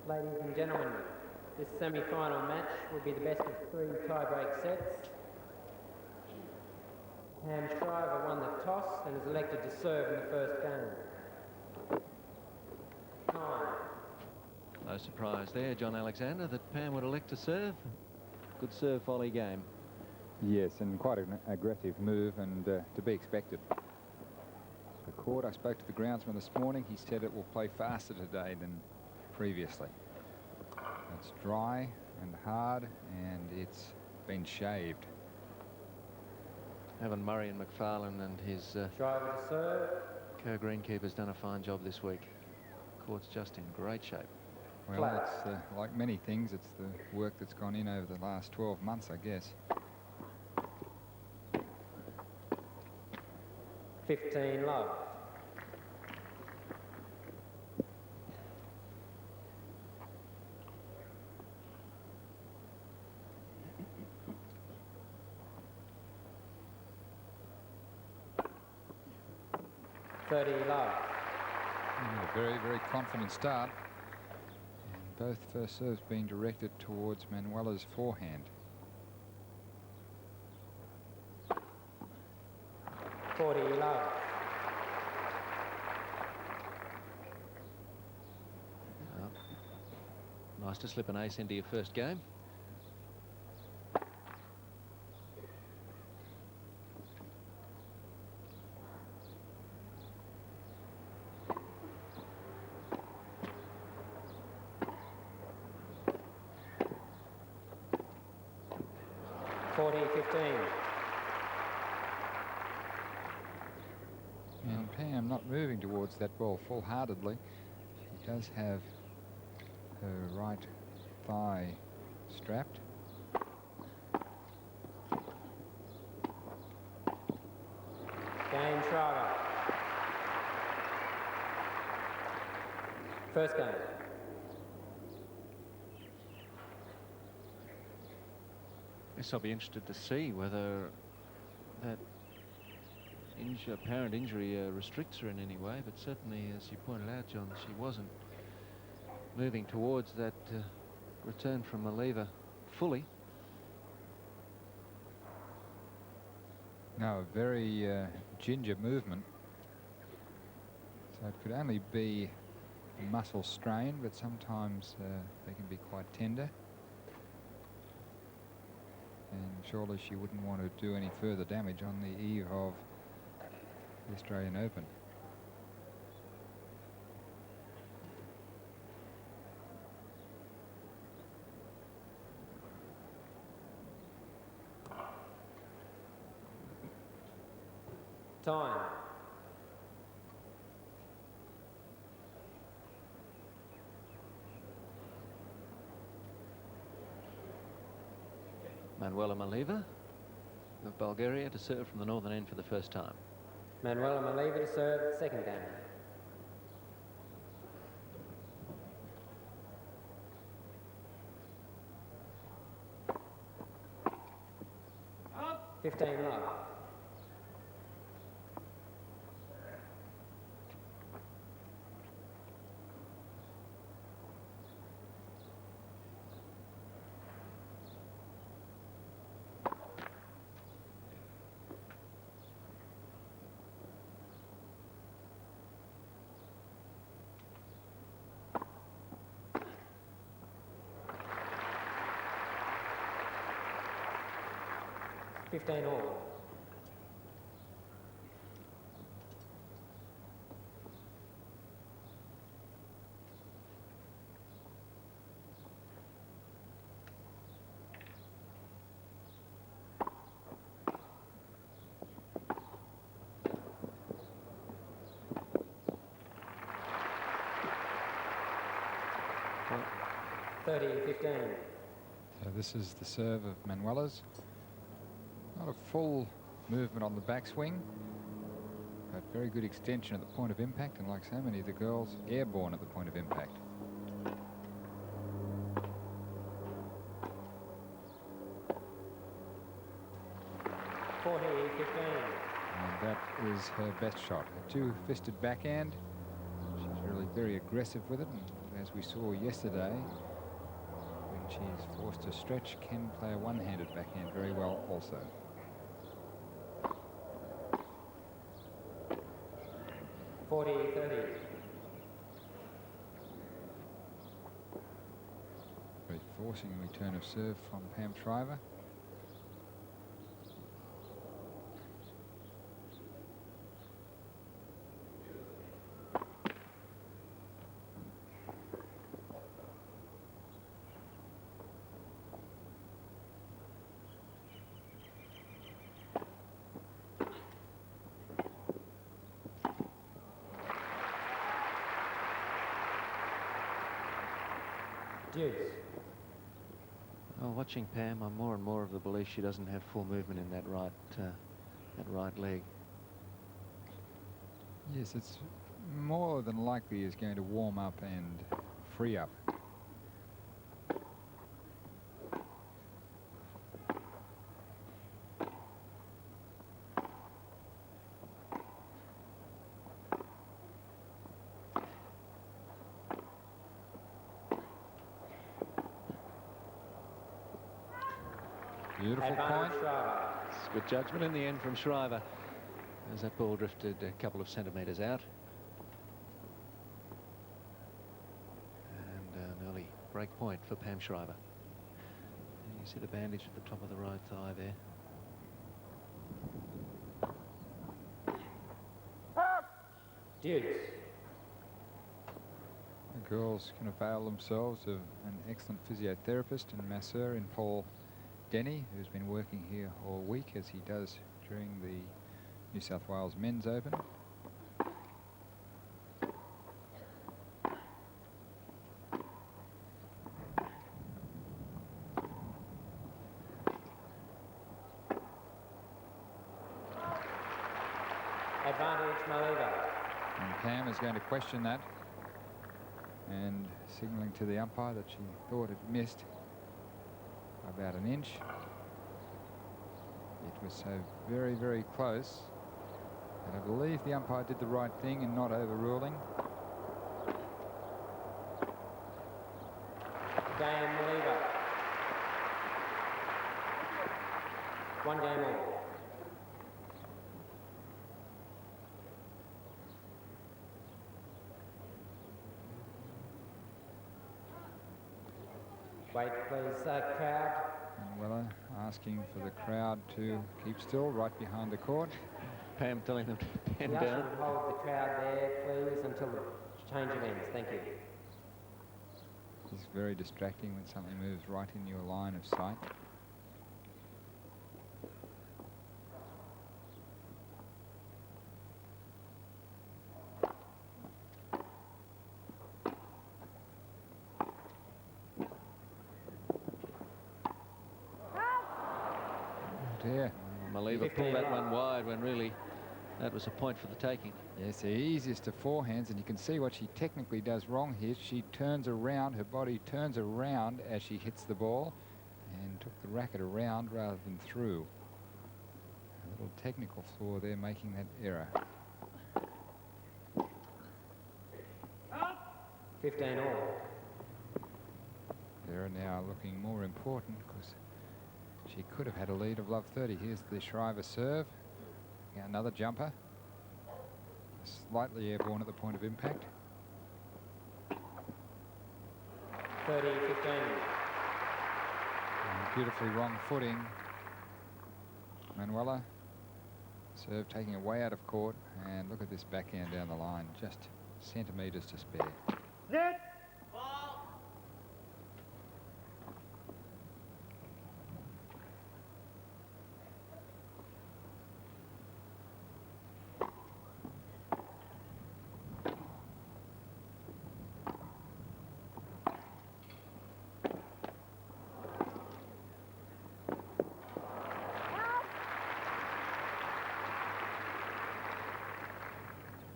Ladies and gentlemen, this semi-final match will be the best of 3 tie-break sets. Pam Shriver won the toss and is elected to serve in the first game. Time. No surprise there, John Alexander, that Pam would elect to serve. Good serve volley game. Yes, and quite an aggressive move, and to be expected. The court, I spoke to the groundsman this morning. He said it will play faster today than previously. It's dry and hard, and it's been shaved. Evan Murray and McFarlane and his co-greenkeeper's done a fine job this week. Court's just in great shape. Well, it's like many things, it's the work that's gone in over the last 12 months, I guess. 15 love. A very, very confident start. And both first serves being directed towards Manuela's forehand. 40 love. Nice to slip an ace into your first game. And Pam not moving towards that ball full-heartedly. She does have her right thigh strapped. Game Shriver. First game. Yes, I'll be interested to see whether that apparent injury restricts her in any way, but certainly, as you pointed out, John, she wasn't moving towards that return from Maleeva fully. No, a very ginger movement. So it could only be a muscle strain, but sometimes they can be quite tender. And surely she wouldn't want to do any further damage on the eve of the Australian Open. Time. Manuela Maleeva of Bulgaria to serve from the northern end for the first time. Manuela Maleeva to serve, second game. Up. 15 love. all. Well, 30-15. So this is the serve of Manuela's. Not a full movement on the backswing, but very good extension at the point of impact, and like so many of the girls, airborne at the point of impact. And that is her best shot. A two-fisted backhand. She's really very aggressive with it, and as we saw yesterday, when she's forced to stretch, can play a one-handed backhand very well also. (40-30). Very forcing return of serve from Pam Shriver. Deuce. Well, watching Pam, I'm more and more of the belief she doesn't have full movement in that right leg. Yes, it's more than likely is going to warm up and free up. Beautiful point. It's good judgment in the end from Shriver as that ball drifted a couple of centimetres out. And an early break point for Pam Shriver. And you see the bandage at the top of the right thigh there. Deuce. The girls can avail themselves of an excellent physiotherapist and masseur in Paul Denny, who's been working here all week as he does during the New South Wales Men's Open. Advantage Maleeva. And Pam is going to question that and signalling to the umpire that she thought it missed about an inch. It was so very, very close. And I believe the umpire did the right thing in not overruling. Game Maleeva. 1 game all. Wait, please, crowd. Manuela asking for the crowd to keep still right behind the court. Pam telling them to bend The usher down. would hold the crowd there, please, until the change of ends. Thank you. It's very distracting when something moves right in your line of sight. Dear. Maleeva pulled that one wide when really that was a point for the taking. Yes, the easiest of forehands, and you can see what she technically does wrong here. She turns around, her body turns around as she hits the ball and took the racket around rather than through. A little technical flaw there making that error. 15 all. Error now looking more important because she could have had a lead of love 30. Here's the Shriver serve. Another jumper. Slightly airborne at the point of impact. 30-15. Beautifully wrong footing. Manuela. Serve taking it way out of court. And look at this backhand down the line. Just centimetres to spare. Net.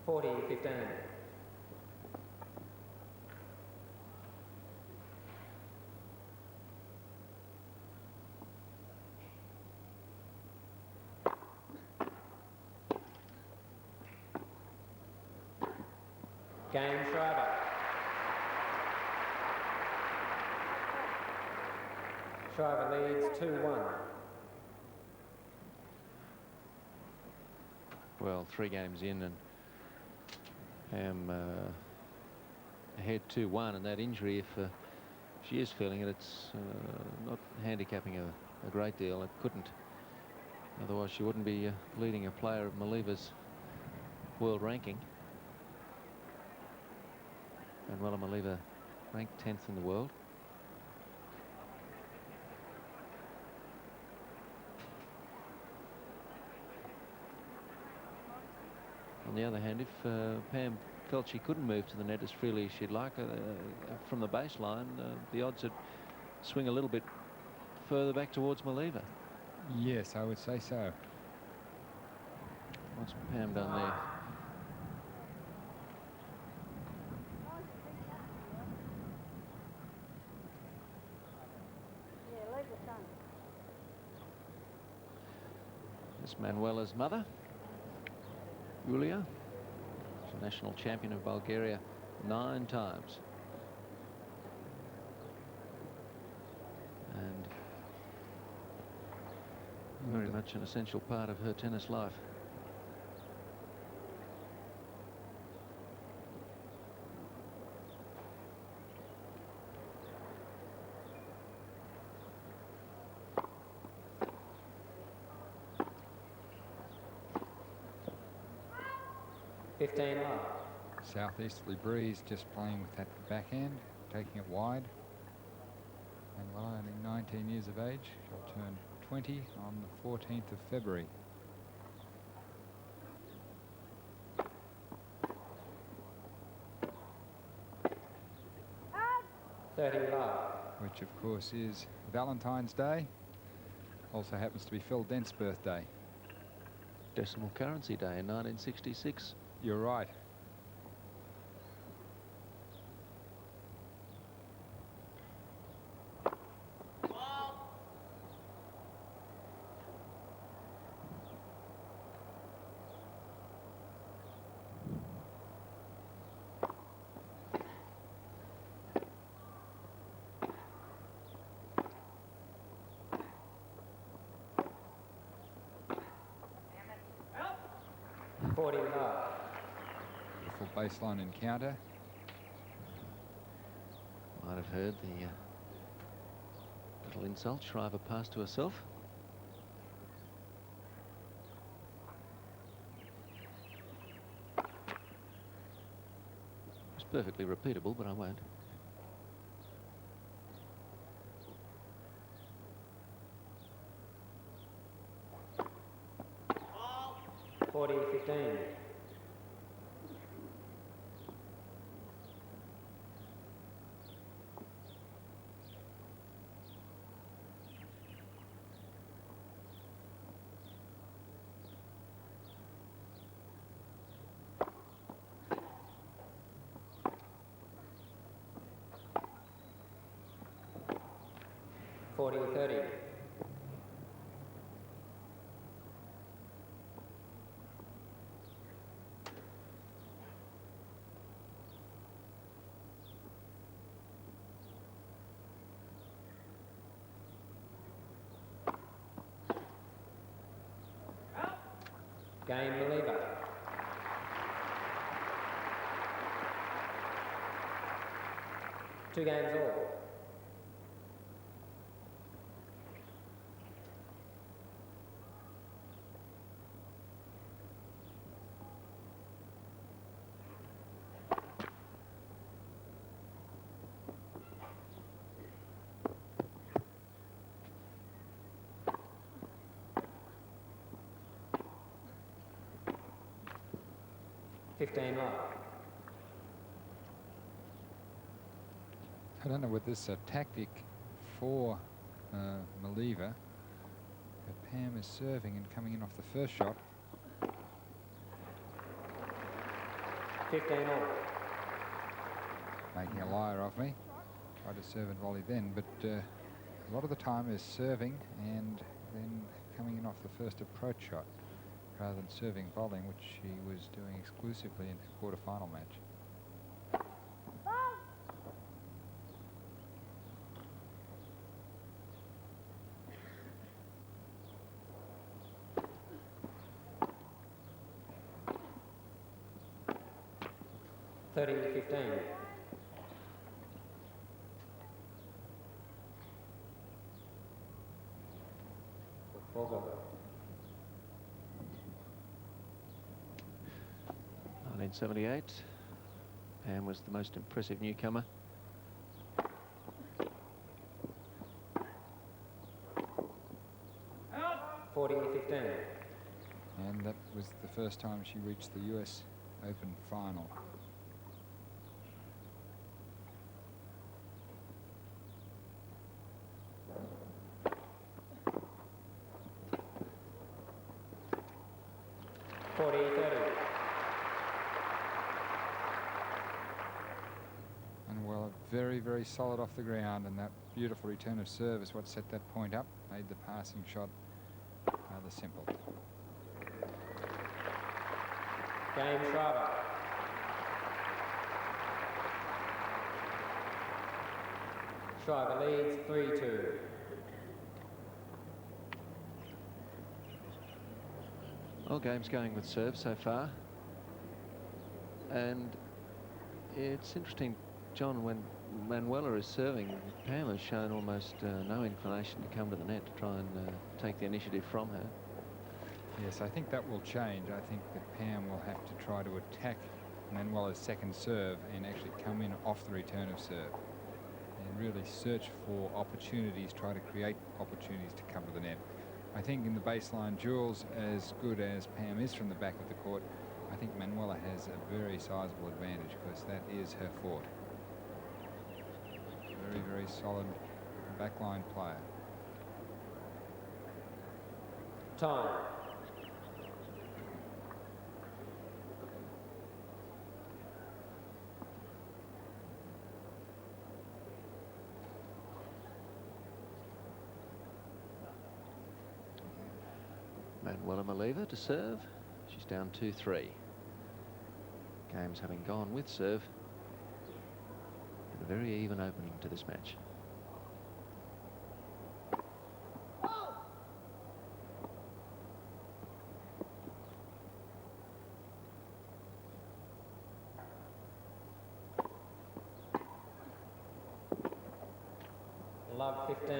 40-15. Game Shriver. Shriver leads 2-1. Well, 3 games in and Pam ahead 2-1, and that injury, if she is feeling it, it's not handicapping a great deal. It couldn't. Otherwise, she wouldn't be leading a player of Maleeva's world ranking. Manuela Maleeva ranked 10th in the world. On the other hand, if Pam felt she couldn't move to the net as freely as she'd like from the baseline, the odds would swing a little bit further back towards Maleeva. Yes, I would say so. What's Pam done there? This Manuela's mother, Julia, she's a national champion of Bulgaria 9 times. And very much an essential part of her tennis life. Southeasterly breeze, just playing with that backhand, taking it wide. And well, only 19 years of age. She'll turn 20 on the 14th of February. Which of course is Valentine's Day. Also happens to be Phil Dent's birthday. Decimal currency day in 1966. You're right. Beautiful baseline encounter. Might have heard the little insult Shriver passed to herself. It's perfectly repeatable, but I won't. Game Maleeva. Two games all. I don't know whether this is a tactic for Maleeva, but Pam is serving and coming in off the first shot. 15 all. Making a liar of me. Tried to serve and volley then, but a lot of the time is serving and then coming in off the first approach shot, rather than serving volleying, which she was doing exclusively in the quarter-final match. 30-15. Ball go. 1978. Pam was the most impressive newcomer. Out. 40-15. And that was the first time she reached the US Open final. Very, very solid off the ground, and that beautiful return of serve is what set that point up, made the passing shot rather simple. Game Shriver. Shriver leads 3-2. Well, game's going with serve so far. And it's interesting, John, when Manuela is serving, Pam has shown almost no inclination to come to the net to try and take the initiative from her. Yes, I think that will change. I think that Pam will have to try to attack Manuela's second serve and actually come in off the return of serve and really search for opportunities, try to create opportunities to come to the net. I think in the baseline duels, as good as Pam is from the back of the court, I think Manuela has a very sizable advantage because that is her fort. Very, very solid backline player. Time. Manuela Maleeva to serve. She's down 2-3. Game's having gone with serve. And a very even opening to this match. Love 15.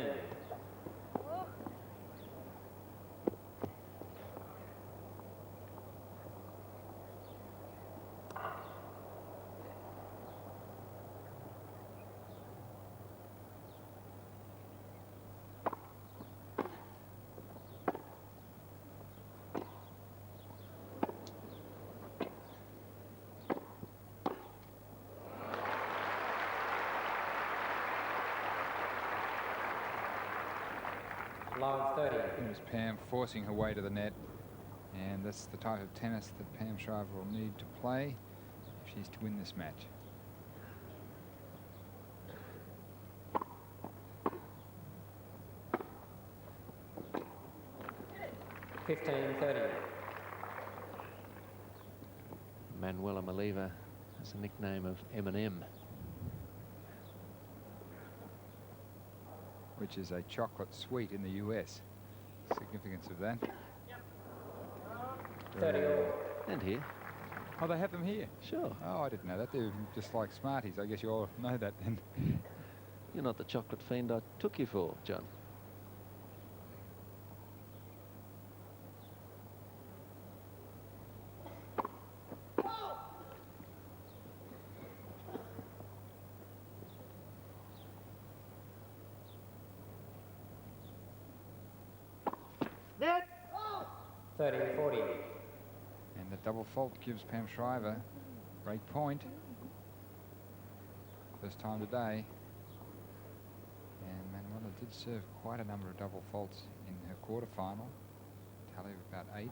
Love 30. It was Pam forcing her way to the net, and that's the type of tennis that Pam Shriver will need to play if she's to win this match. Manuela Maleeva has a nickname of M&M, which is a chocolate sweet in the US. Significance of that. 30 all. and here. Oh, they have them here? Sure. Oh, I didn't know that. They're just like Smarties. I guess you all know that then. You're not the chocolate fiend I took you for, John. Net. 30-40. And the double fault gives Pam Shriver break point. First time today. And Manuela did serve quite a number of double faults in her quarterfinal. Tally of about 8.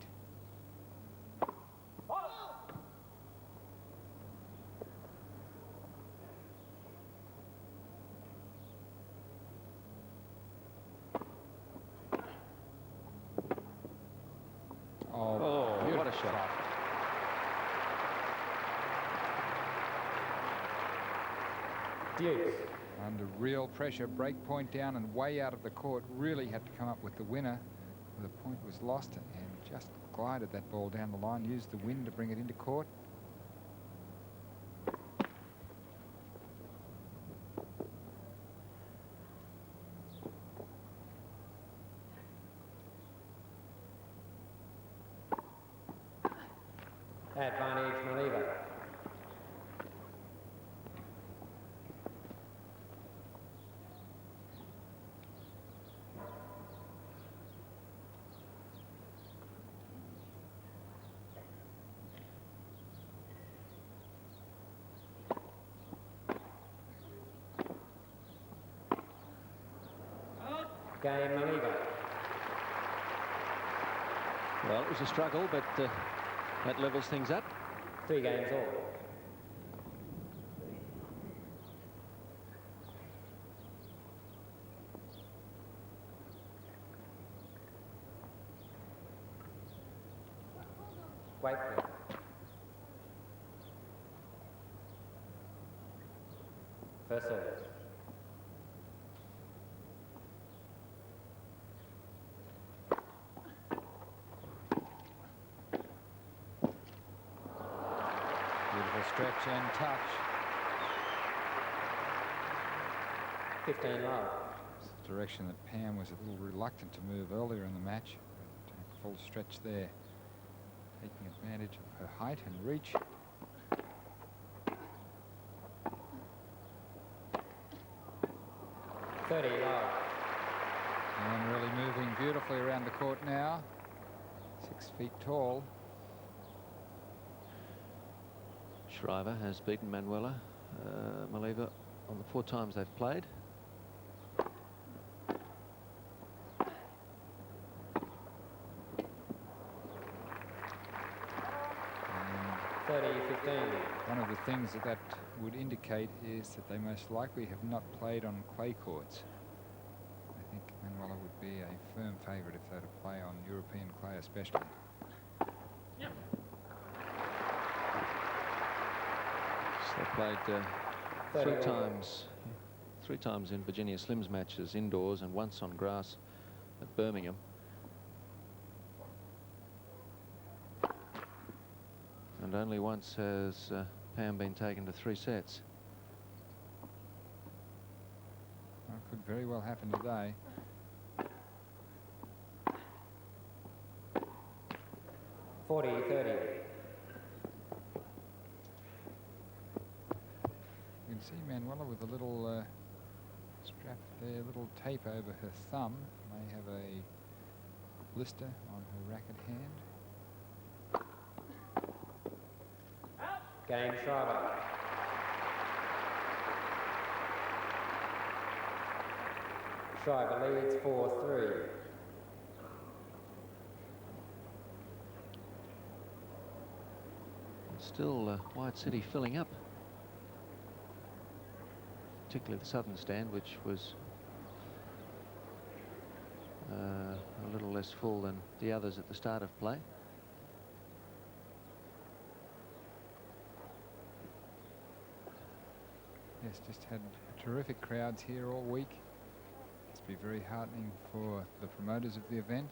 Oh, what a shot. Dukes. Under real pressure, break point down and way out of the court. Really had to come up with the winner. The point was lost and just glided that ball down the line. Used the wind to bring it into court. Advantage Maleeva. Game Maleeva. Well, it was a struggle, but that levels things up. 3 games all. Wait for it. First service. Beautiful stretch and touch. 15 love. It's the direction that Pam was a little reluctant to move earlier in the match. But full stretch there, taking advantage of her height and reach. And really moving beautifully around the court now. 6 feet tall. Shriver has beaten Manuela Maleeva on the 4 times they've played. 30-15. One of the things that would indicate is that they most likely have not played on clay courts. I think Manuela would be a firm favourite if they were to play on European clay especially. So they played 3 times in Virginia Slims matches indoors and once on grass at Birmingham. And only once has Pam been taken to 3 sets. Well, it could very well happen today. You can see Manuela with a little strap there, a little tape over her thumb. May have a blister on her racket hand. Game Shriver. Shriver leads 4-3. Still White City filling up, particularly the southern stand, which was a little less full than the others at the start of play. Yes, just had terrific crowds here all week. Must be very heartening for the promoters of the event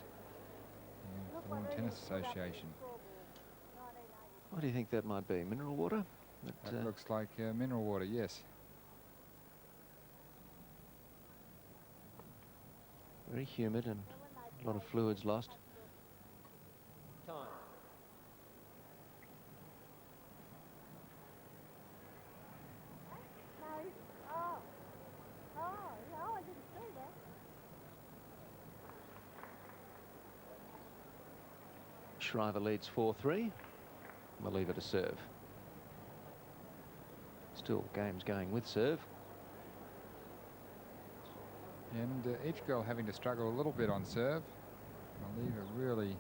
and the Lawn Tennis Association. What do you think that might be? Mineral water? That looks like mineral water, yes. Very humid and a lot of fluids lost. Time. Shriver leads 4-3. Maleeva to serve. Still games going with serve. And each girl having to struggle a little bit on serve. Maleeva really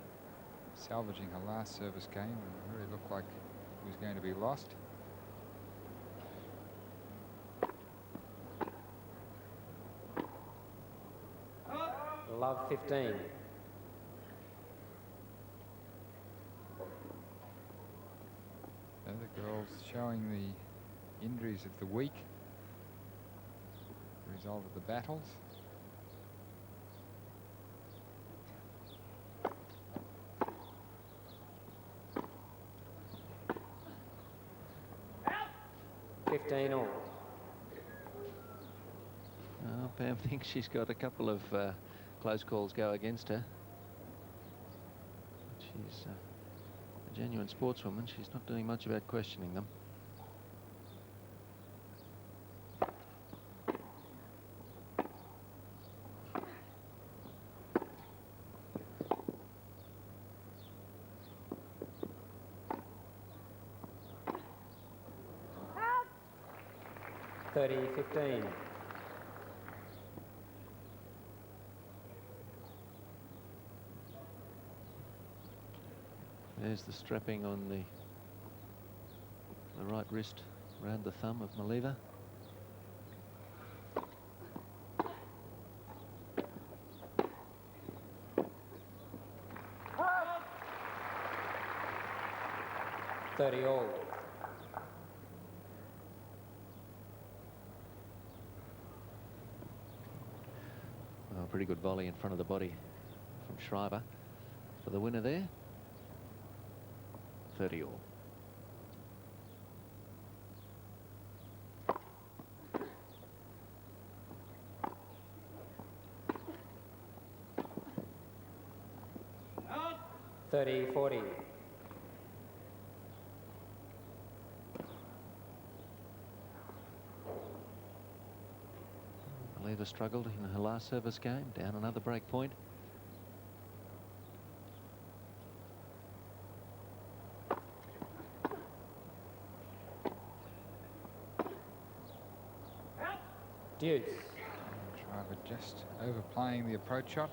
salvaging her last service game and really looked like it was going to be lost. Love 15. The girls showing the injuries of the week, the result of the battles. Oh, Pam thinks she's got a couple of close calls go against her. She's genuine sportswoman. She's not doing much about questioning them. Out. 30-15. There's the strapping on the right wrist around the thumb of Maleeva. Out. 30 all. Oh, pretty good volley in front of the body from Shriver for the winner there. 30 all. Out. 30-40. Maleeva struggled in her last service game, down another break point. Deuce. Shriver just overplaying the approach shot.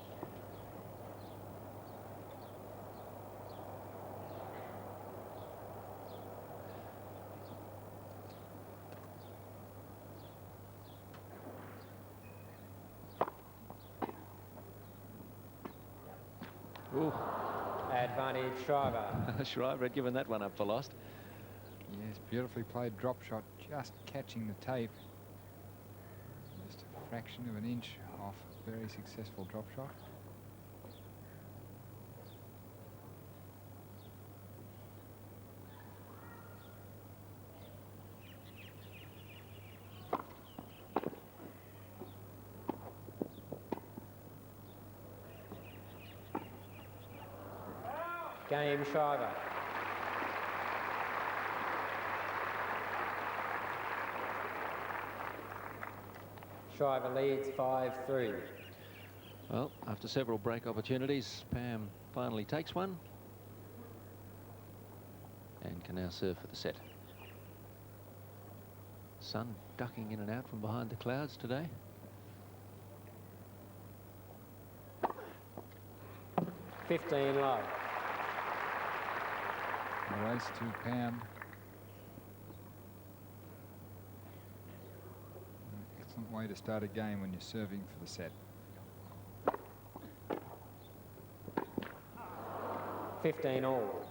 Ooh. Advantage Shriver. Shriver had given that one up for lost. Yes, beautifully played drop shot, just catching the tape. Just a fraction of an inch off a very successful drop shot. Game Shriver. Shriver leads 5-3. Well, after several break opportunities, Pam finally takes one and can now serve for the set. Sun ducking in and out from behind the clouds today. $15 love. The race to Pam. An excellent way to start a game when you're serving for the set. 15 all.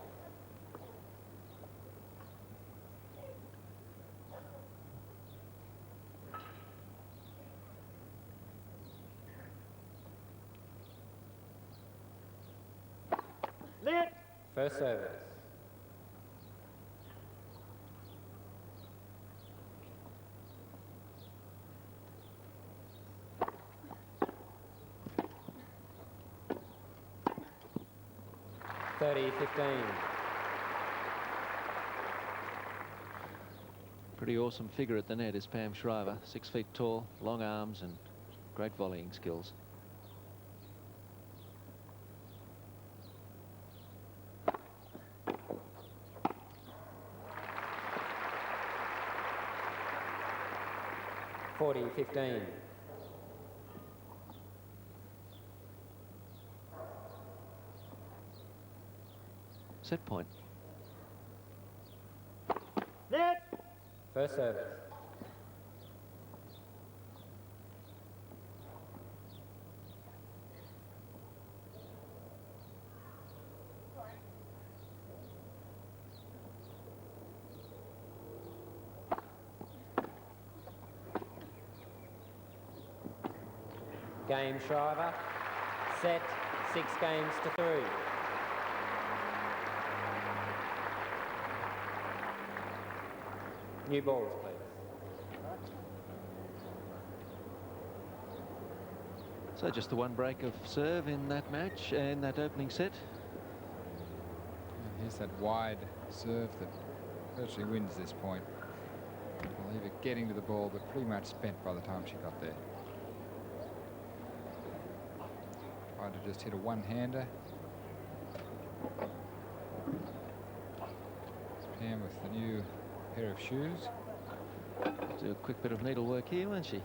Lit. First service. $30-15. Pretty awesome figure at the net is Pam Shriver. 6 feet tall, long arms and great volleying skills. $40-15. Set point. Lit. First service. Game Shriver. Set 6 games to 3. New balls, please. So just the one break of serve in that match, in that opening set. And Here's that wide serve that virtually wins this point. Maleeva getting to the ball, but pretty much spent by the time she got there. Tried to just hit a one-hander. Pam with the new pair of shoes. Do a quick bit of needlework here, won't she?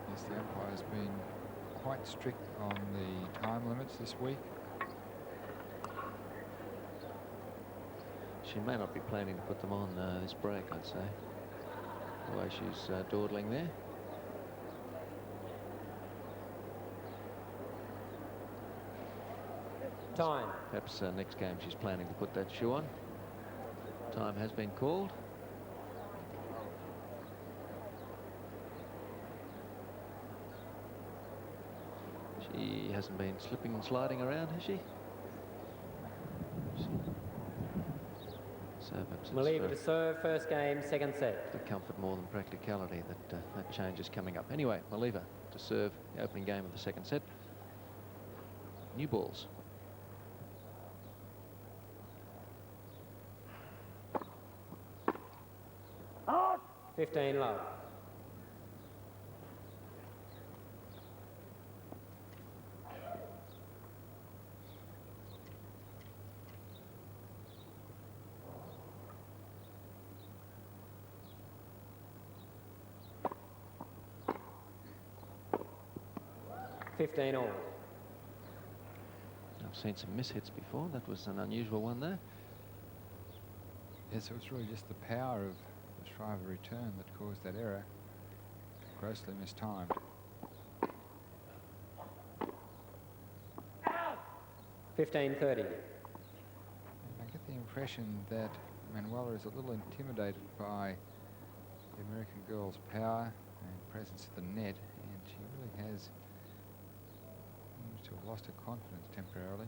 Yes, the umpire's been quite strict on the time limits this week. She may not be planning to put them on this break, I'd say. The way she's dawdling there. Time. Perhaps next game she's planning to put that shoe on. Time has been called. She hasn't been slipping and sliding around, has she? So Maleeva to serve, first game, second set. the comfort more than practicality that that change is coming up. Anyway, Maleeva to serve the opening game of the second set. New balls. Out. 15 love. All. I've seen some mishits before. That was an unusual one there. Yes, it was really just the power of the Shriver return that caused that error. Grossly mistimed. 15-30. And I get the impression that Manuela is a little intimidated by the American girl's power and presence at the net, and she really has seems to have lost her confidence temporarily.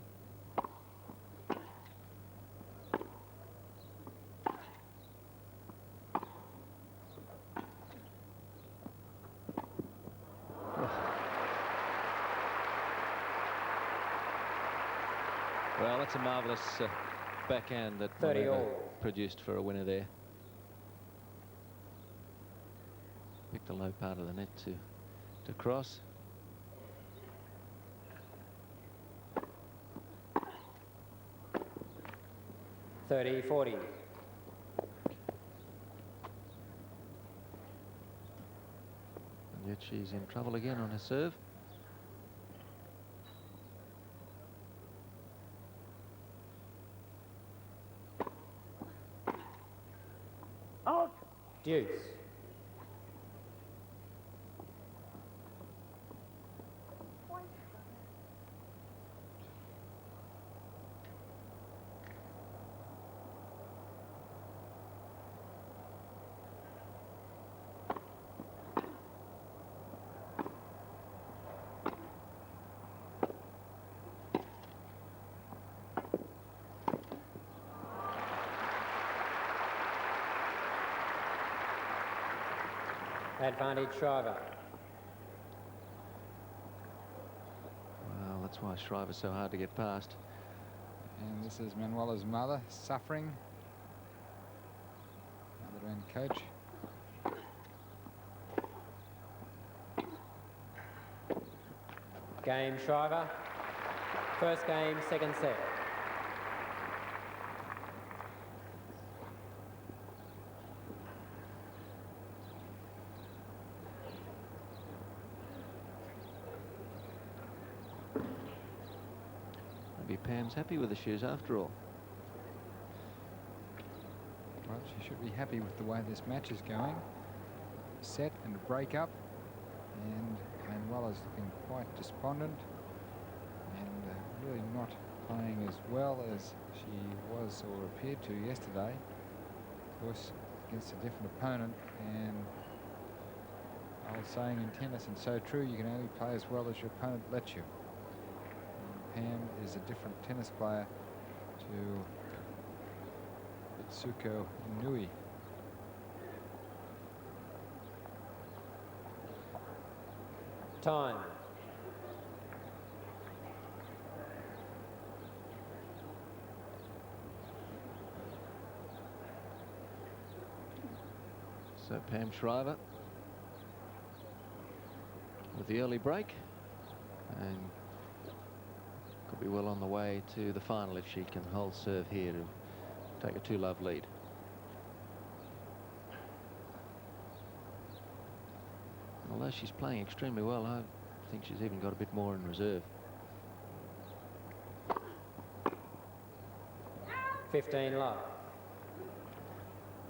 Well, that's a marvellous backhand that 30 Maleeva all. produced for a winner there. Picked the low part of the net to cross. $30-40. And yet she's in trouble again on her serve. Out. Deuce. Advantage Shriver. Well, that's why Shriver's so hard to get past. And this is Manuela's mother suffering. Mother and coach. Game Shriver. First game, second set. Maybe Pam's happy with the shoes after all. Well, she should be happy with the way this match is going. Set and break up. And Manuela's looking quite despondent and really not playing as well as she was or appeared to yesterday. Of course, against a different opponent, and old saying in tennis, and so true, you can only play as well as your opponent lets you. And Pam is a different tennis player to Itsuko Inui. Time. So Pam Shriver with the early break, and could be well on the way to the final if she can hold serve here to take a 2-love lead. Although she's playing extremely well, I think she's even got a bit more in reserve. 15 love.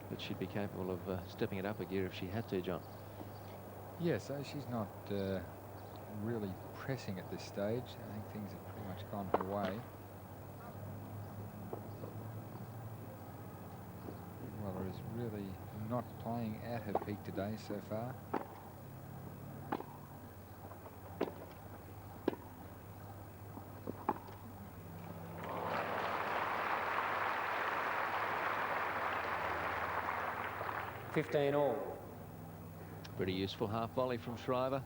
But she'd be capable of stepping it up a gear if she had to, John. Yes, she's not really pressing at this stage. I think things have pretty much gone her way. Manuela is really not playing at her peak today so far. All. Pretty useful half volley from Shriver,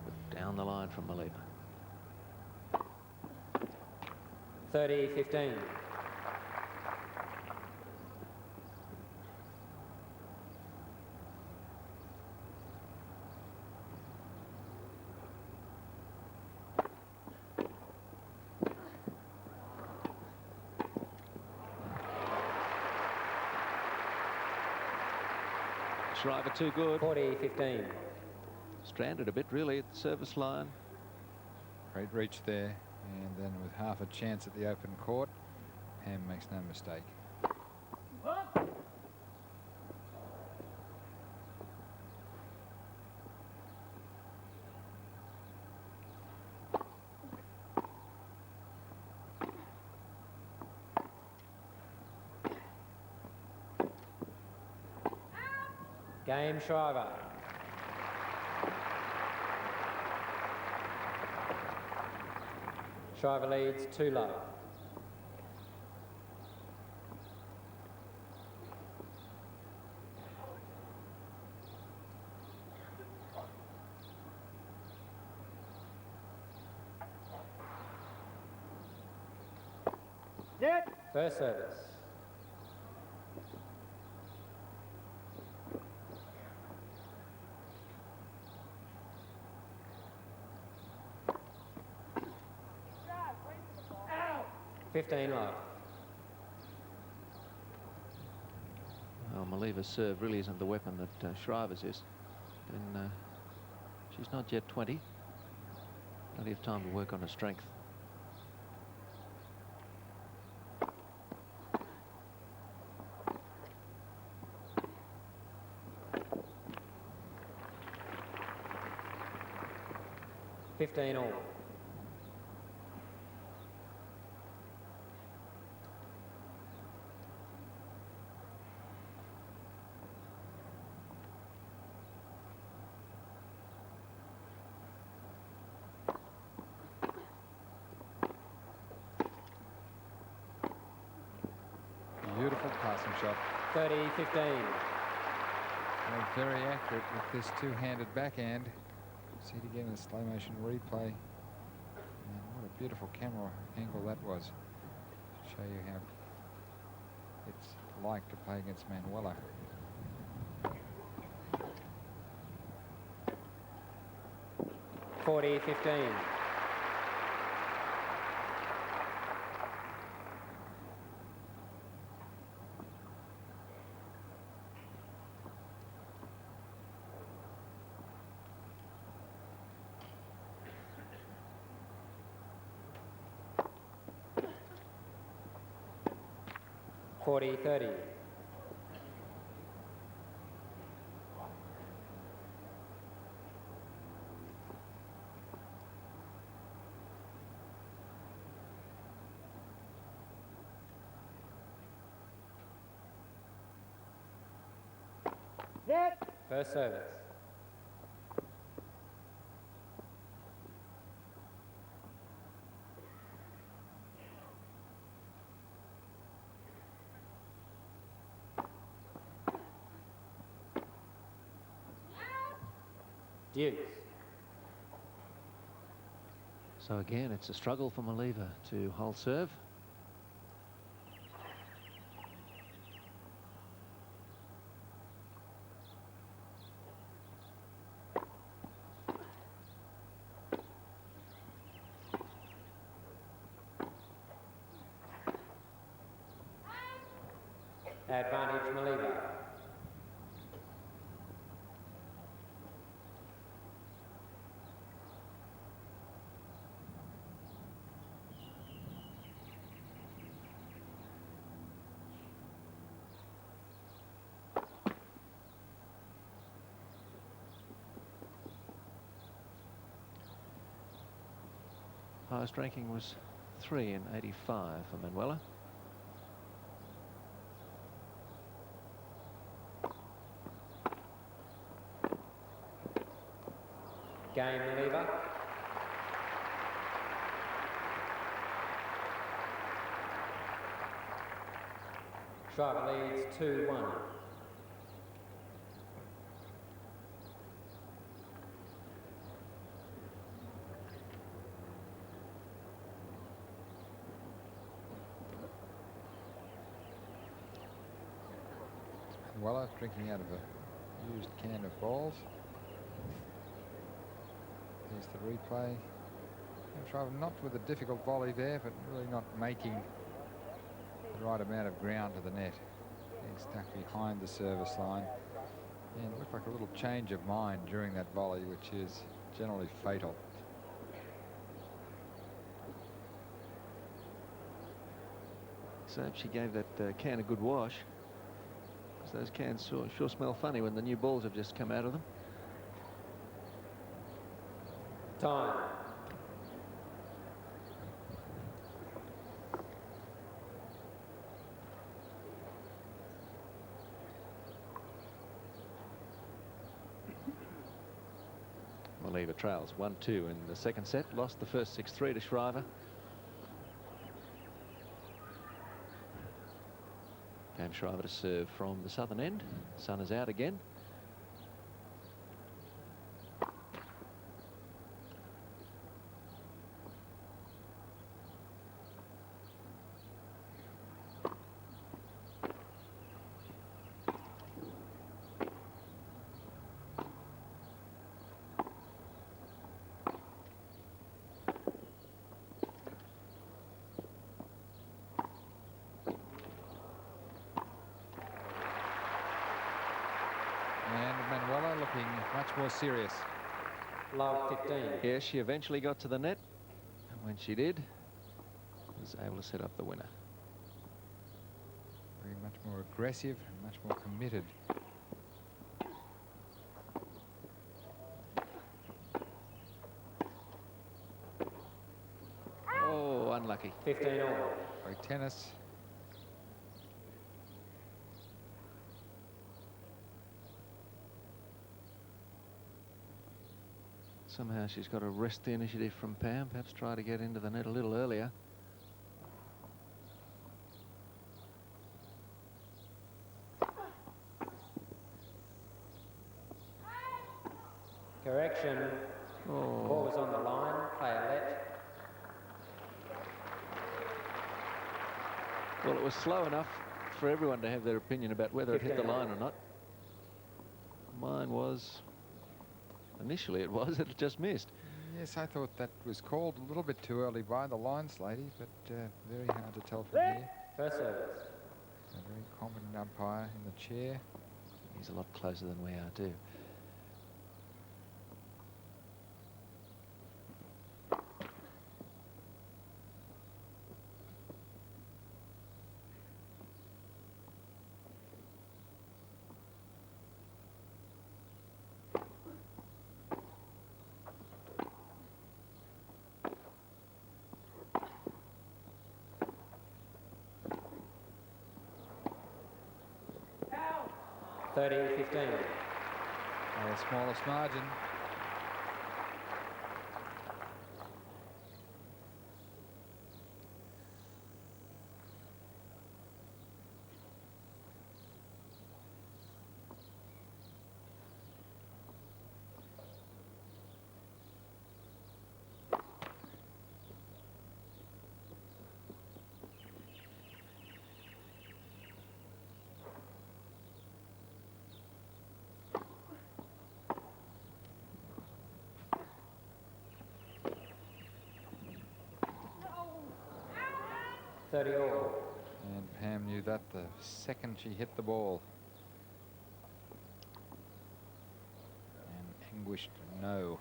but down the line from Maleeva. 30-15. Shriver too good. 40-15. Stranded a bit really at the service line. Great reach there, and then with half a chance at the open court, Pam makes no mistake. Game Shriver. Shriver leads 2-love. First service. Love. Well, Maleeva's serve really isn't the weapon that Shriver's is. And she's not yet 20. Plenty of time to work on her strength. All. 30-15. Very accurate with this two-handed backhand. See it again in the slow motion replay. And what a beautiful camera angle that was. To show you how it's like to play against Manuela. (40-15). (40-30). First service. Deuce. So again, it's a struggle for Maleeva to hold serve. Advantage Maleeva. Highest ranking was 3 in 85 for Manuela. Game Maleeva. Shriver leads 2-1. Manuela drinking out of a used can of balls. Here's the replay. Shriver not with a difficult volley there, but really not making the right amount of ground to the net. Being stuck behind the service line. And it looked like a little change of mind during that volley, which is generally fatal. So she gave that can a good wash, because those cans sure smell funny when the new balls have just come out of them. Time. Maleeva trails 1-2 in the second set. Lost the first 6-3 to Shriver. Pam Shriver to serve from the southern end. Sun is out again. Manuela looking much more serious. Love 15. Yes, she eventually got to the net, and when she did, was able to set up the winner. Very much more aggressive and much more committed. Oh, unlucky. 15 all. Great tennis. Somehow she's got to wrest the initiative from Pam. Perhaps try to get into the net a little earlier. Correction. Oh. Ball was on the line. Player let. Well, it was slow enough for everyone to have their opinion about whether it hit the line or not. Mine was, initially it was, it just missed. Yes, I thought that was called a little bit too early by the lines lady, but very hard to tell from here. First service. A very competent umpire in the chair. He's a lot closer than we are too. Out. 30-15. The smallest margin. Thirty all. And Pam knew that the second she hit the ball. And anguished no.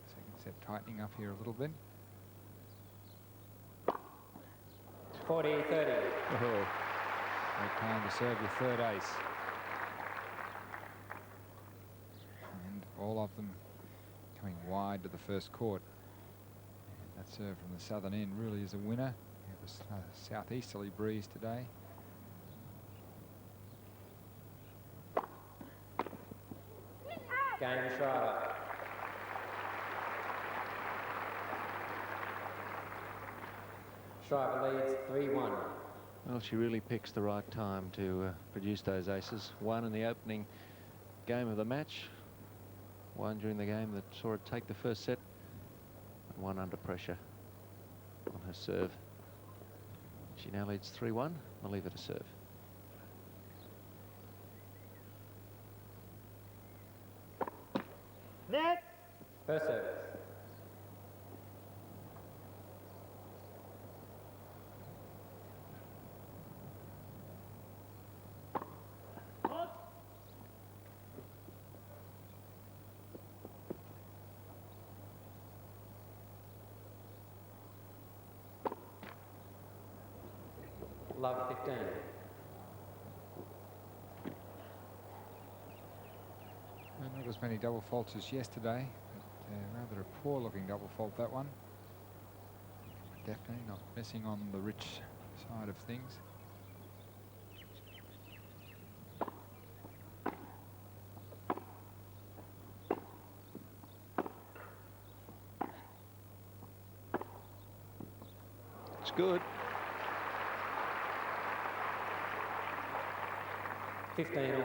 Second set tightening up here a little bit. 40-30. Oh, great time to serve your third ace. And all of them coming wide to the first court. And that serve from the southern end really is a winner. We have a southeasterly breeze today. Game Shriver. Shriver leads 3-1. Well, she really picks the right time to produce those aces. One in the opening game of the match. One during the game that saw her take the first set. And one under pressure on her serve. She now leads 3-1. Maleeva to serve. Net. First service. Love 15. Not as many double faults as yesterday, but rather a poor looking double fault, that one. Definitely not missing on the rich side of things. It's good. 15 all.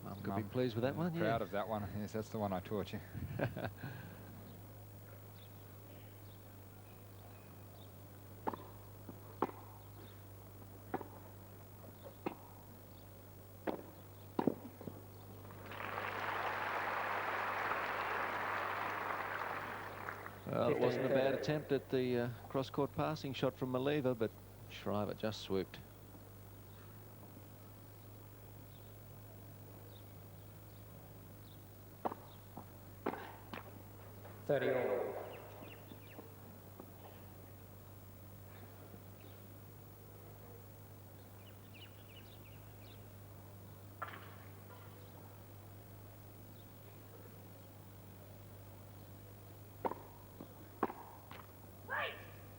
Mum could be pleased with that one. Proud of that one. Yes, that's the one I taught you. Well, it wasn't a bad attempt at the cross-court passing shot from Maleeva, but Shriver just swooped. all.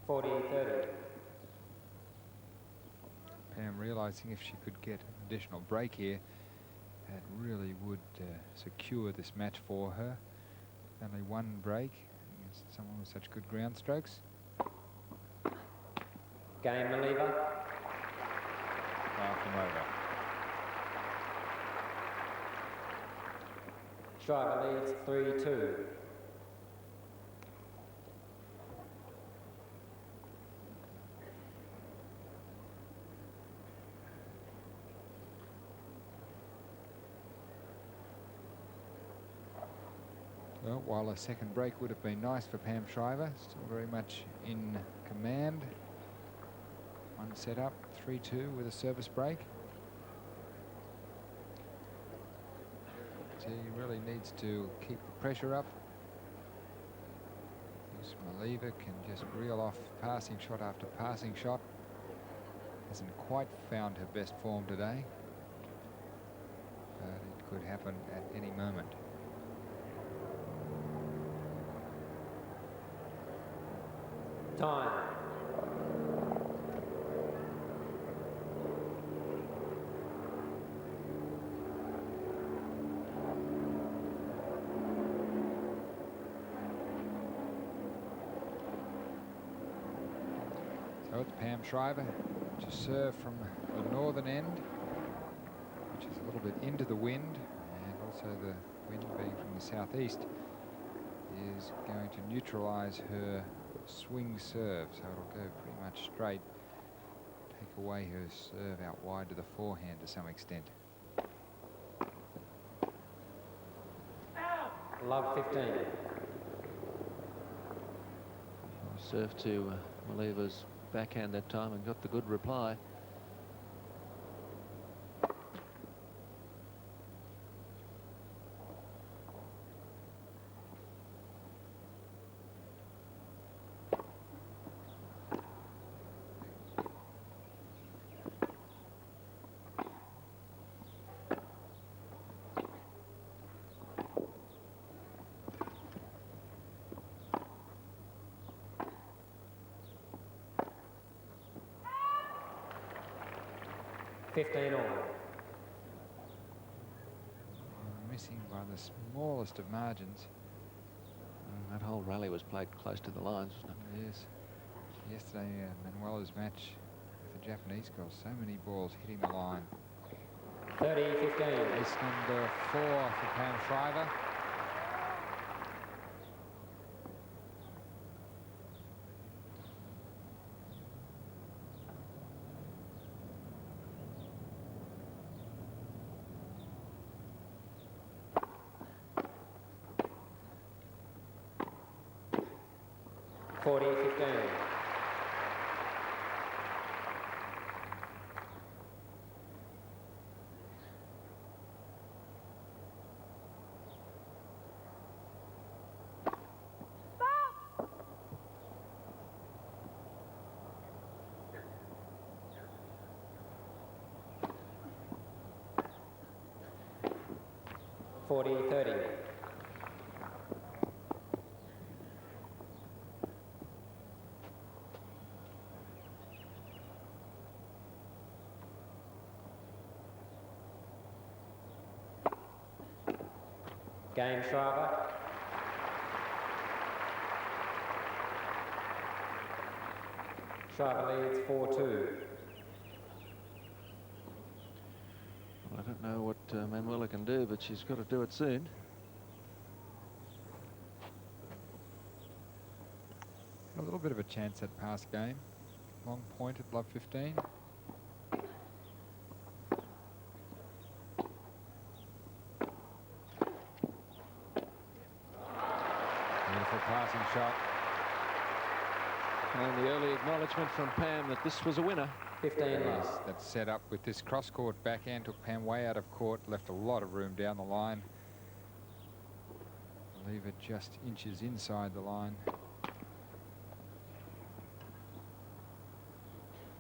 40-30. Pam realising if she could get an additional break here, that really would secure this match for her. Only one break against someone with such good ground strokes. Game Maleeva. Far from over. Shriver leads 3-2. Well, while a second break would have been nice for Pam Shriver, still very much in command. One set up, 3-2 with a service break. She really needs to keep the pressure up. This Maleeva can just reel off passing shot after passing shot. Hasn't quite found her best form today, but it could happen at any moment. Time. So it's Pam Shriver to serve from the northern end, which is a little bit into the wind, and also the wind being from the southeast is going to neutralise her swing serve, so it'll go pretty much straight, take away her serve out wide to the forehand to some extent. Love 15. Serve to Maleeva's backhand that time and got the good reply. Missing by the smallest of margins. That whole rally was played close to the lines, wasn't it? Yes. Yesterday, Manuela's match with the Japanese girls, so many balls hitting the line. 30-15. Ace number 4 for Pam Shriver. Game Shriver. Shriver leads 4-2. Well, I don't know what Manuela can do, but she's got to do it soon. A little bit of a chance at past game. Long point at love 15. Beautiful passing shot. And the early acknowledgement from Pam that this was a winner. 15 love. That's set up with this cross-court backhand, took Pam way out of court, left a lot of room down the line. Maleeva just inches inside the line.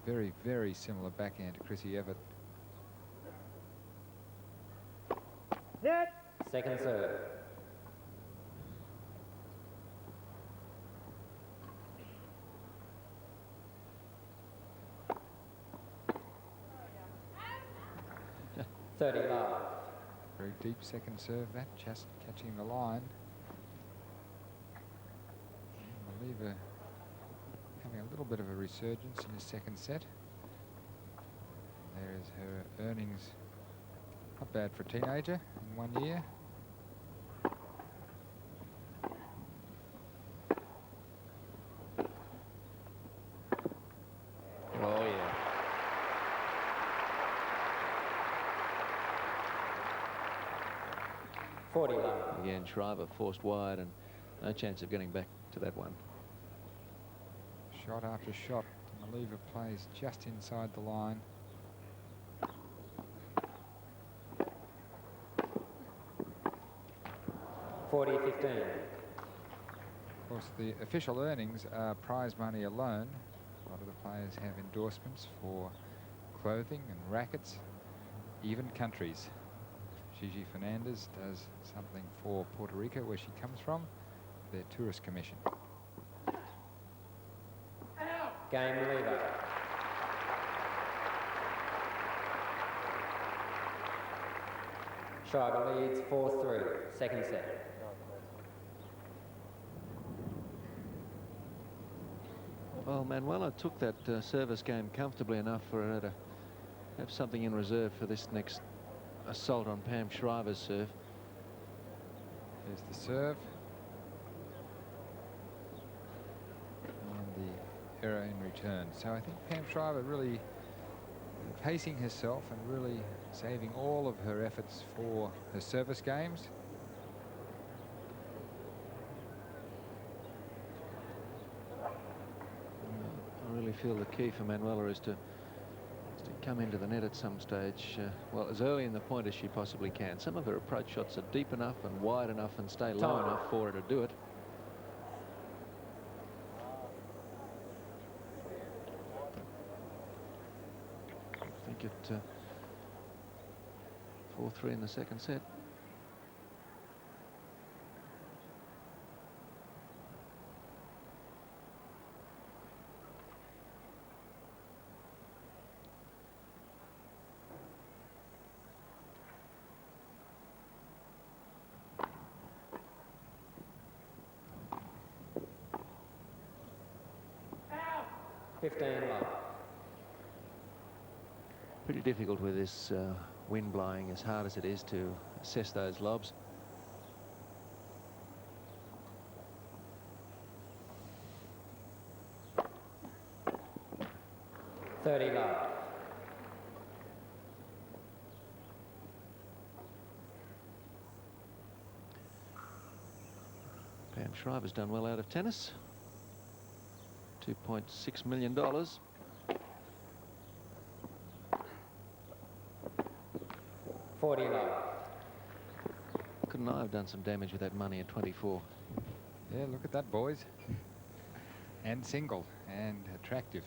Very, very similar backhand to Chrissy Everett. Net. Second serve. love. Very deep second serve, that just catching the line. Maleeva having a little bit of a resurgence in his second set. There is her earnings. Not bad for a teenager in 1 year. Oh, yeah. Love. Again, Shriver forced wide and no chance of getting back to that one. Shot after shot. Maleeva plays just inside the line. Of course, the official earnings are prize money alone. A lot of the players have endorsements for clothing and rackets, even countries. Gigi Fernandez does something for Puerto Rico, where she comes from, their tourist commission. Game Maleeva. Shriver leads 4-3. Second set. Well, Manuela took that service game comfortably enough for her to have something in reserve for this next assault on Pam Shriver's serve. There's the serve. And the error in return. So I think Pam Shriver really pacing herself and really saving all of her efforts for her service games. feel the key for Manuela is to come into the net at some stage, well, as early in the point as she possibly can. Some of her approach shots are deep enough and wide enough and stay low enough for her to do it. I think it 4-3 in the second set. Pretty difficult with this wind blowing as hard as it is to assess those lobs. love. Pam Shriver's done well out of tennis. $2.6 million. 40 love. Couldn't I have done some damage with that money at 24? Yeah, look at that, boys. And single and attractive.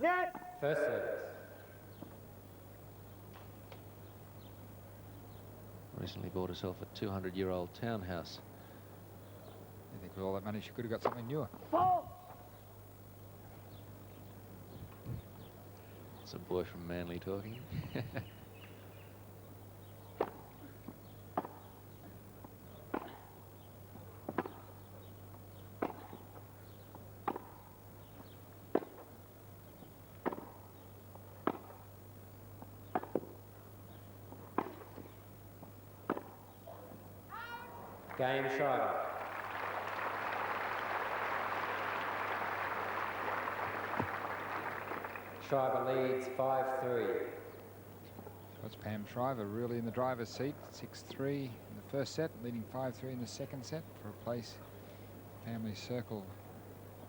Net. First service. Recently bought herself a 200-year-old townhouse. I think with all that money she could have got something newer. It's a boy from Manly talking. Game Shriver. Shriver leads 5-3. That's Pam Shriver really in the driver's seat. 6-3 in the first set, leading 5-3 in the second set for a place Family Circle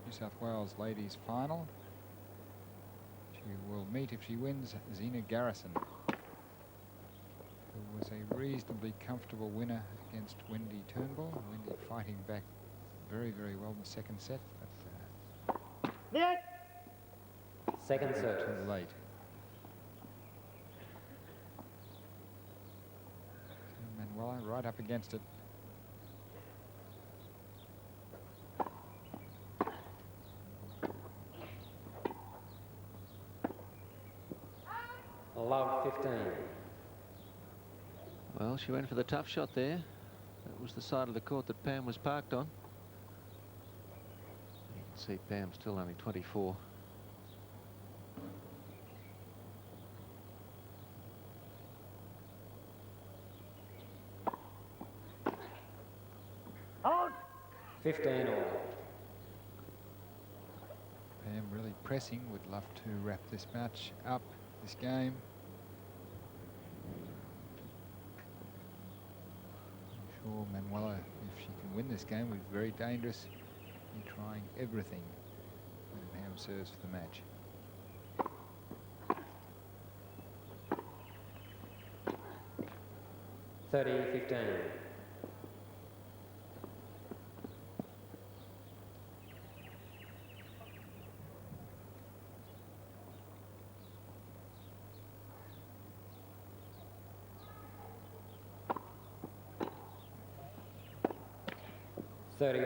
New South Wales Ladies Final. She will meet, if she wins, Zina Garrison, who was a reasonably comfortable winner against Wendy Turnbull. Wendy fighting back very, very well in the second set, but Second serve. too late. So Manuela right up against it. Love 15. Well, she went for the tough shot there. That was the side of the court that Pam was parked on. You can see Pam's still only 24. Out. 15 all. Pam really pressing, would love to wrap this match up, this game. I'm sure Manuela, if she can win this game, would be very dangerous. Be trying everything when Pam serves for the match. (30-15). All.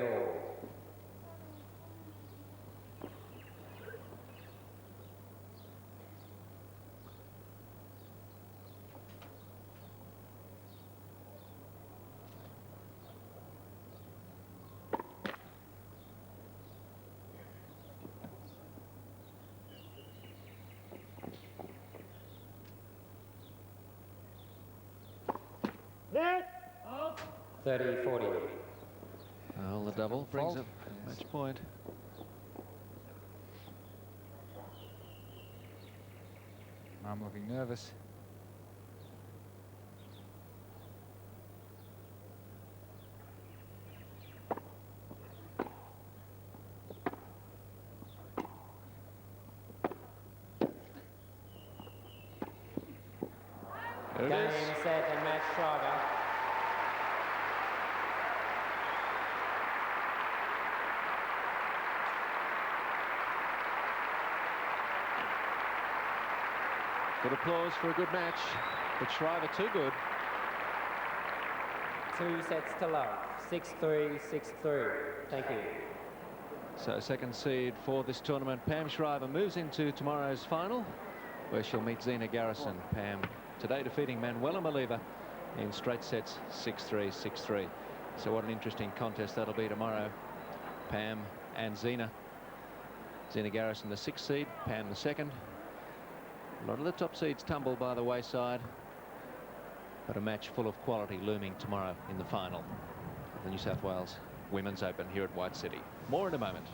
Net. 30-40. Well, the double brings up match point. Mum looking nervous. There it Game, is. set, and match, Shriver. Good applause for a good match, but Shriver too good. 2 sets to love. 6-3, 6-3. Thank you. So second seed for this tournament. Pam Shriver moves into tomorrow's final, where she'll meet Zina Garrison. Pam today defeating Manuela Maleeva in straight sets, 6-3, 6-3. So what an interesting contest that'll be tomorrow. Pam and Zina. Zina Garrison the 6th seed, Pam the 2nd. A lot of the top seeds tumble by the wayside, but a match full of quality looming tomorrow in the final of the New South Wales Women's Open here at White City. More in a moment.